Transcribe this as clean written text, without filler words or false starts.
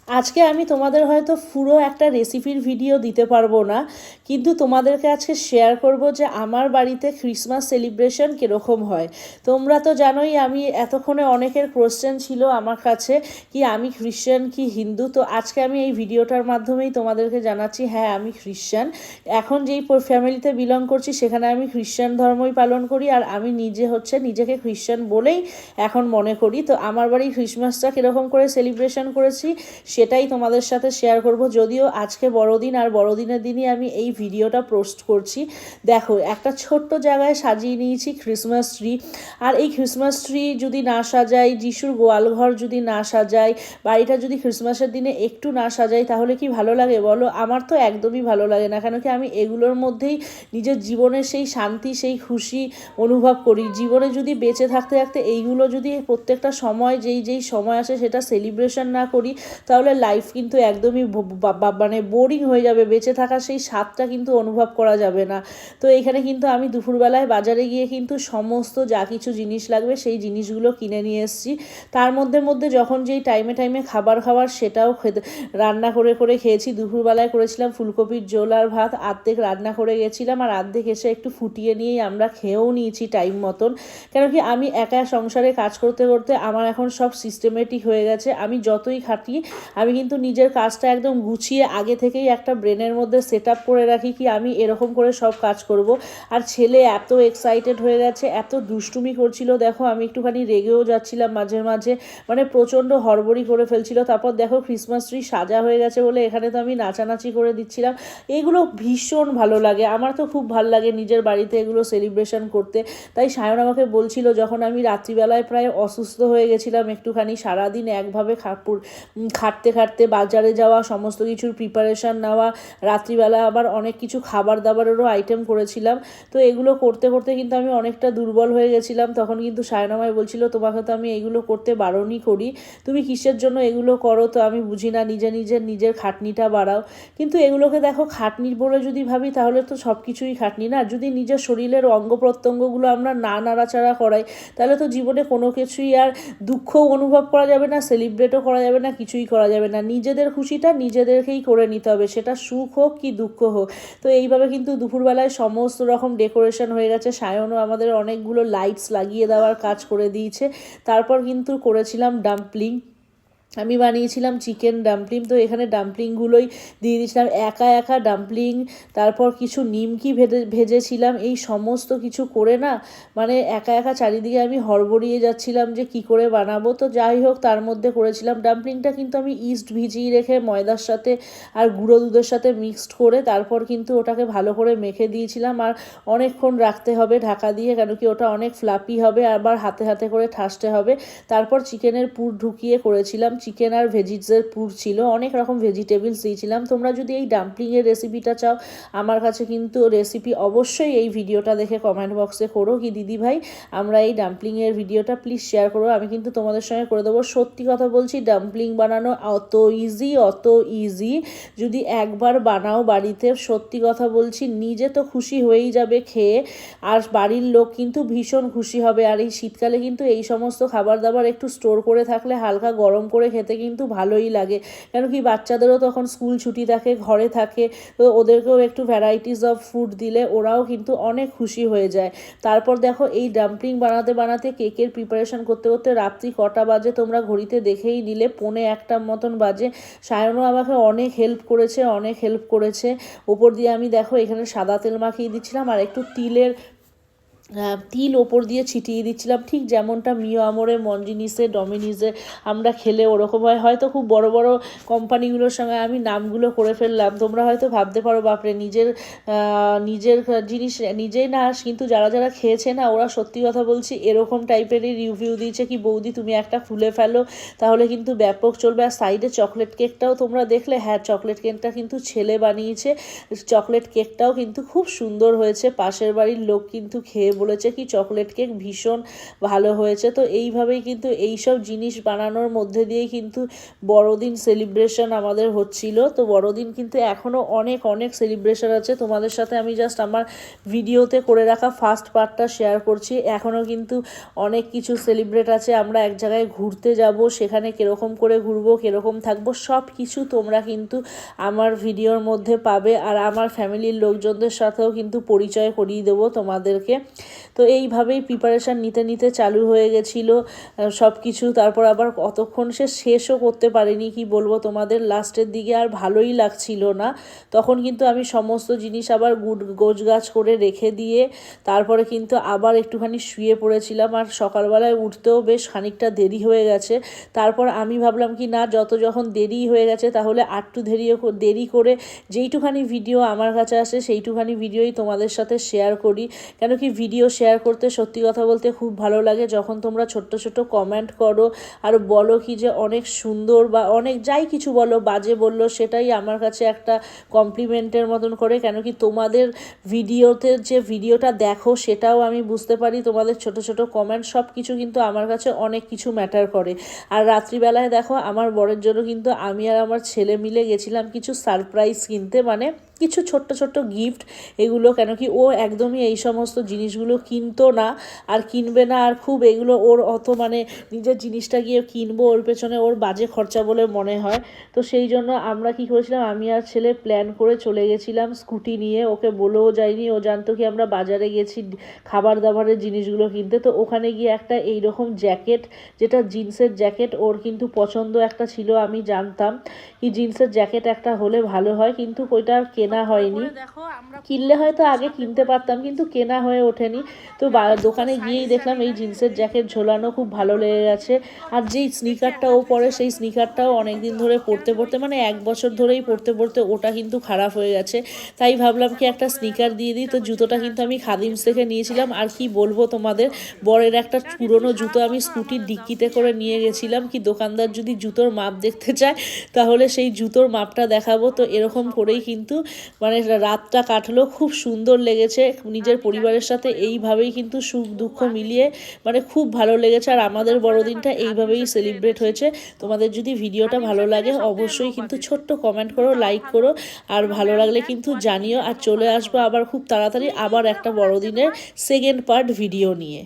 আজকে আমি তোমাদের হয়তো পুরো একটা রেসিপির ভিডিও দিতে পারবো না, কিন্তু তোমাদেরকে আজকে শেয়ার করব যে আমার বাড়িতে ক্রিসমাস সেলিব্রেশন কীরকম হয়। তোমরা তো জানোই, আমি এতক্ষণে অনেকের কোশ্চেন ছিল আমার কাছে কি আমি খ্রিশ্চান কি হিন্দু। তো আজকে আমি এই ভিডিওটার মাধ্যমেই তোমাদেরকে জানাচ্ছি, হ্যাঁ আমি খ্রিশ্চান। এখন যেই ফ্যামিলিতে বিলং করছি সেখানে আমি খ্রিশ্চান ধর্মই পালন করি, আর আমি নিজেকে খ্রিশ্চান বলেই এখন মনে করি। তো আমার বাড়ি ক্রিসমাসটা কীরকম করে সেলিব্রেশন করেছি সেটাই তোমাদের সাথে শেয়ার করব। যদিও আজকে বড়দিন, আর বড়দিনের দিনই আমি এই ভিডিওটা পোস্ট করছি। দেখো, একটা ছোট্ট জায়গায় সাজিয়ে নিয়েছি ক্রিসমাস ট্রি। আর এই ক্রিসমাস ট্রি যদি না সাজাই, যিশুর গোয়ালঘর যদি না সাজাই, বাড়িটা যদি ক্রিসমাসের দিনে একটু না সাজাই, তাহলে কি ভালো লাগে বলো? আমার তো একদমই ভালো লাগে না। কেন কি, আমি এগুলোর মধ্যেই নিজের জীবনের সেই শান্তি, সেই খুশি অনুভব করি। জীবনে যদি বেঁচে থাকতে থাকতে এইগুলো যদি প্রত্যেকটা সময় যেই সময় আসে সেটা সেলিব্রেশন না করি, তাহলে লাইফ কিন্তু একদমই মানে বোরিং হয়ে যাবে। বেঁচে থাকার সেই স্বাদটা কিন্তু অনুভব করা যাবে না। তো এখানে কিন্তু আমি দুপুরবেলায় বাজারে গিয়ে কিন্তু সমস্ত যা কিছু জিনিস লাগবে সেই জিনিসগুলো কিনে নিয়ে এসেছি। তার মধ্যে যখন যেই টাইমে খাবার খাওয়ার সেটাও রান্না করে খেয়েছি। দুপুরবেলায় করেছিলাম ফুলকপির ঝোল আর ভাত, আর্ধেক রান্না করে গেছিলাম আর আর্ধেক এসে একটু ফুটিয়ে নিয়েই আমরা খেয়েও নিয়েছি টাইম মতন। কেন কি, আমি একা সংসারে কাজ করতে করতে আমার এখন সব সিস্টেমেটিক হয়ে গেছে। আমি যতই খাটি, আমি কিন্তু নিজের কাজটা একদম গুছিয়ে আগে থেকেই একটা ব্রেনের মধ্যে সেট আপ করে রাখি কি আমি এরকম করে সব কাজ করব। আর ছেলে এত এক্সাইটেড হয়ে গেছে, এত দুষ্টুমি করছিল, দেখো আমি একটুখানি রেগেও যাচ্ছিলাম মাঝে মাঝে, মানে প্রচণ্ড হড়বড়ি করে ফেলছিল। তারপর দেখো ক্রিসমাস ট্রি সাজা হয়ে গেছে বলে এখানে তো আমি নাচানাচি করে দিচ্ছিলাম। এগুলো ভীষণ ভালো লাগে, আমার তো খুব ভালো লাগে নিজের বাড়িতে এগুলো সেলিব্রেশন করতে। তাই সায়ন আমাকে বলছিল, যখন আমি রাত্রিবেলায় প্রায় অসুস্থ হয়ে গেছিলাম একটুখানি, সারাদিন একভাবে খাটতে বাজারে যাওয়া, সমস্ত কিছুর প্রিপারেশান নেওয়া, রাত্রিবেলা আবার অনেক কিছু খাবার দাবারেরও আইটেম করেছিলাম। তো এগুলো করতে করতে কিন্তু আমি অনেকটা দুর্বল হয়ে গেছিলাম। তখন কিন্তু সায়নামায় বলছিল, তোমাকে তো আমি এগুলো করতে বারণই করি, তুমি কিসের জন্য এগুলো করো? তো আমি বুঝি না, নিজের খাটনিটা বাড়াও। কিন্তু এগুলোকে দেখো, খাটনি বলে যদি ভাবি তাহলে তো সব কিছুই খাটনি না। যদি নিজের শরীরের অঙ্গ প্রত্যঙ্গগুলো আমরা না নাড়াচাড়া করাই, তাহলে তো জীবনে কোনো কিছুই আর দুঃখও অনুভব করা যাবে না, সেলিব্রেটও করা যাবে না, কিছুই করা যাবে না। নিজেদের খুশিটা নিজেদেরকেই করে নিতে হবে, সেটা সুখ হোক কি দুঃখ হোক। তো এইভাবে কিন্তু দুপুরবেলায় সমস্ত রকম ডেকোরেশন হয়ে গেছে। সায়নও আমাদের অনেকগুলো লাইটস লাগিয়ে দেওয়ার কাজ করে দিয়েছে। তারপর কিন্তু করেছিলাম ডাম্পলিং, আমি বানিয়েছিলাম চিকেন ডাম্পলিং। তো এখানে ডাম্পলিংগুলোই দিয়ে দিয়েছিলাম, একা ডাম্পলিং, তারপর কিছু নিমকি ভেজেছিলাম। এই সমস্ত কিছু করে না, মানে একা চারিদিকে আমি হড়বড়িয়ে যাচ্ছিলাম যে কি করে বানাবো। তো যাই হোক, তার মধ্যে করেছিলাম ডাম্পলিংটা কিন্তু আমি ইস্ট ভিজিয়ে রেখে ময়দার সাথে আর গুঁড়ো দুধের সাথে মিক্সড করে তারপর কিন্তু ওটাকে ভালো করে মেখে দিয়েছিলাম। আর অনেকক্ষণ রাখতে হবে ঢাকা দিয়ে, কেন কি ওটা অনেক ফ্লাপি হবে, আবার হাতে করে ঠাসতে হবে। তারপর চিকেনের পুর ঢুকিয়ে করেছিলাম, চিকেন আর ভেজিটেবলসের পুর ছিল, অনেক রকম ভেজিটেবলস দিয়েছিলাম। তোমরা যদি এই ডাম্পলিংয়ের রেসিপিটা চাও, আমার কাছে কিন্তু রেসিপি অবশ্যই এই ভিডিওটা দেখে কমেন্ট বক্সে করো কি দিদি ভাই আমরা এই ডাম্পলিংয়ের ভিডিওটা প্লিজ শেয়ার করো, আমি কিন্তু তোমাদের সঙ্গে করে দেবো। সত্যি কথা বলছি, ডাম্পলিং বানানো অত ইজি। যদি একবার বানাও বাড়িতে, সত্যি কথা বলছি, নিজে তো খুশি হয়েই যাবে খেয়ে, আর বাড়ির লোক কিন্তু ভীষণ খুশি হবে। আর এই শীতকালে কিন্তু এই সমস্ত খাবার দাবার একটু স্টোর করে থাকলে হালকা গরম করে খেতে কিন্তু ভালোই লাগে। কেন কি, বাচ্চাদেরও তখন স্কুল ছুটি থাকে, ঘরে থাকে, তো ওদেরকেও একটু ভ্যারাইটিস অফ ফুড দিলে ওরাও কিন্তু অনেক খুশি হয়ে যায়। তারপর দেখো, এই ডাম্পলিং বানাতে কেকের প্রিপারেশন করতে করতে রাত্রি কটা বাজে তোমরা ঘড়িতে দেখেই নিলে, 1:45 মতন বাজে। সায়নও আমাকে অনেক হেল্প করেছে। ওপর দিয়ে আমি দেখো এখানে সাদা তেল মাখিয়ে দিচ্ছিলাম আর একটু তিল ওপর দিয়ে ছিটিয়ে দিচ্ছিলাম, ঠিক যেমনটা মিও আমরে, মঞ্জিনিসে, ডমিনিসে আমরা খেলে ওরকম হয়। হয়তো খুব বড় বড় কোম্পানিগুলোর সঙ্গে আমি নামগুলো করে ফেললাম, তোমরা হয়তো ভাবতে পারো বাপরে, নিজের জিনিস নিজেই না, কিন্তু যারা খেয়েছে না, ওরা সত্যি কথা বলছি এরকম টাইপেরই রিভিউ দিয়েছে কি বৌদি তুমি একটা খুলে ফেলো, তাহলে কিন্তু ব্যাপক চলবে। আর সাইডে চকলেট কেকটাও তোমরা দেখলে, হ্যাঁ চকলেট কেকটা কিন্তু ছেলে বানিয়েছে, চকলেট কেকটাও কিন্তু খুব সুন্দর হয়েছে। পাশের বাড়ির লোক কিন্তু খেয়ে বলেছে কি চকলেট কেক ভীষণ ভালো হয়েছে। তো এইভাবেই কিন্তু এইসব জিনিস বানানোর মধ্যে দিয়েই কিন্তু বড়দিন সেলিব্রেশন আমাদের হচ্ছিল। তো বড়দিন কিন্তু এখনও অনেক অনেক সেলিব্রেশন আছে, তোমাদের সাথে আমি জাস্ট আমার ভিডিওতে করে রাখা ফার্স্ট পার্টটা শেয়ার করছি। এখনও কিন্তু অনেক কিছু সেলিব্রেট আছে, আমরা এক জায়গায় ঘুরতে যাব, সেখানে কীরকম করে ঘুরবো, কীরকম থাকবো, সব কিছু তোমরা কিন্তু আমার ভিডিওর মধ্যে পাবে। আর আমার ফ্যামিলির লোকজনদের সাথেও কিন্তু পরিচয় করিয়ে দেবো তোমাদেরকে। তো এইভাবেই প্রিপারেশান নিতে নিতে চালু হয়ে গেছিলো সব কিছু। তারপর আবার কতক্ষণ সে শেষও করতে পারিনি, কি বলবো তোমাদের, লাস্টের দিকে আর ভালোই লাগছিল না। তখন কিন্তু আমি সমস্ত জিনিস আবার গোছগাছ করে রেখে দিয়ে তারপরে কিন্তু আবার একটুখানি শুয়ে পড়েছিলাম। আর সকালবেলায় উঠতেও বেশ খানিকটা দেরি হয়ে গেছে। তারপর আমি ভাবলাম কি না, যখন দেরি হয়ে গেছে তাহলে আরটু দেরি করে যেইটুখানি ভিডিও আমার কাছে আসে সেইটুখানি ভিডিওই তোমাদের সাথে শেয়ার করি। কেন কি ভিডিও শেয়ার করতে সত্যি কথা বলতে খুব ভালো লাগে, যখন তোমরা ছোট্ট ছোট্ট কমেন্ট করো আর বলো কি যে অনেক সুন্দর বা অনেক যাই কিছু বলো, বাজে বললো, সেটাই আমার কাছে একটা কমপ্লিমেন্টের মতন করে। কেন কি তোমাদের ভিডিওতে যে ভিডিওটা দেখো সেটাও আমি বুঝতে পারি, তোমাদের ছোট ছোট কমেন্ট সব কিছু কিন্তু আমার কাছে অনেক কিছু ম্যাটার করে। আর রাত্রিবেলায় দেখো আমার বরের জন্য কিন্তু আমি আর আমার ছেলে মিলে গেছিলাম কিছু সারপ্রাইজ কিনতে, মানে কিছু ছোট্ট ছোট্ট গিফট এগুলো। কেন কি ও একদমই এই সমস্ত জিনিসগুলো কিনতো না আর কিনবে না, আর খুব এগুলো ওর অত মানে নিজের জিনিসটা গিয়ে কিনবো ওর পেছনে ওর বাজে খরচা বলে মনে হয়। তো সেই জন্য আমরা কি করেছিলাম, আমি আর ছেলে প্ল্যান করে চলে গেছিলাম স্কুটি নিয়ে, ওকে বলেও যাইনি, ও জানতো কি আমরা বাজারে গেছি খাবার দাবারের জিনিসগুলো কিনতে। তো ওখানে গিয়ে একটা এইরকম জ্যাকেট, যেটা জিন্সের জ্যাকেট, ওর কিন্তু পছন্দ একটা ছিল, আমি জানতাম কি জিন্সের জ্যাকেট একটা হলে ভালো হয়, কিন্তু ওইটা কেনা হয়নি। কিনলে হয়তো আগে কিনতে পারতাম, কিন্তু কেনা হয়ে ওঠেনি। তো দোকানে গিয়েই দেখলাম এই জিন্সের জ্যাকেট ঝোলানো, খুব ভালো লেগে গেছে। আর যেই স্নিকারটা ও পরে সেই স্নিকারটাও অনেক দিন ধরে পরতে পরতে, মানে 1 বছর ধরেই পরতে পরতে ওটা কিন্তু খারাপ হয়ে গেছে। তাই ভাবলাম কি একটা স্নিকার দিয়ে দিই। তো জুতোটা কিন্তু আমি খাদিমস থেকে নিয়েছিলাম। আর কি বলবো তোমাদের, বরের একটা পুরনো জুতো আমি স্কুটির ডিক্কিতে করে নিয়ে গেছিলাম, কি দোকানদার যদি জুতোর মাপ দেখতে চায় তাহলে সেই জুতোর মাপটা দেখাবো। তো এরকম করেই কিন্তু মানে রাতটা কাটলো, খুব সুন্দর লেগেছে। নিজের পরিবারের সাথে এইভাবেই কিন্তু সুখ দুঃখ মিলিয়ে মানে খুব ভালো লেগেছে। আর আমাদের বড়দিনটা এইভাবেই সেলিব্রেট হয়েছে। তোমাদের যদি ভিডিওটা ভালো লাগে অবশ্যই কিন্তু ছোট্ট কমেন্ট করো, লাইক করো, আর ভালো লাগলে কিন্তু জানিও। আর চলে আসবো আবার খুব তাড়াতাড়ি আবার একটা বড়দিনের সেকেন্ড পার্ট ভিডিও নিয়ে।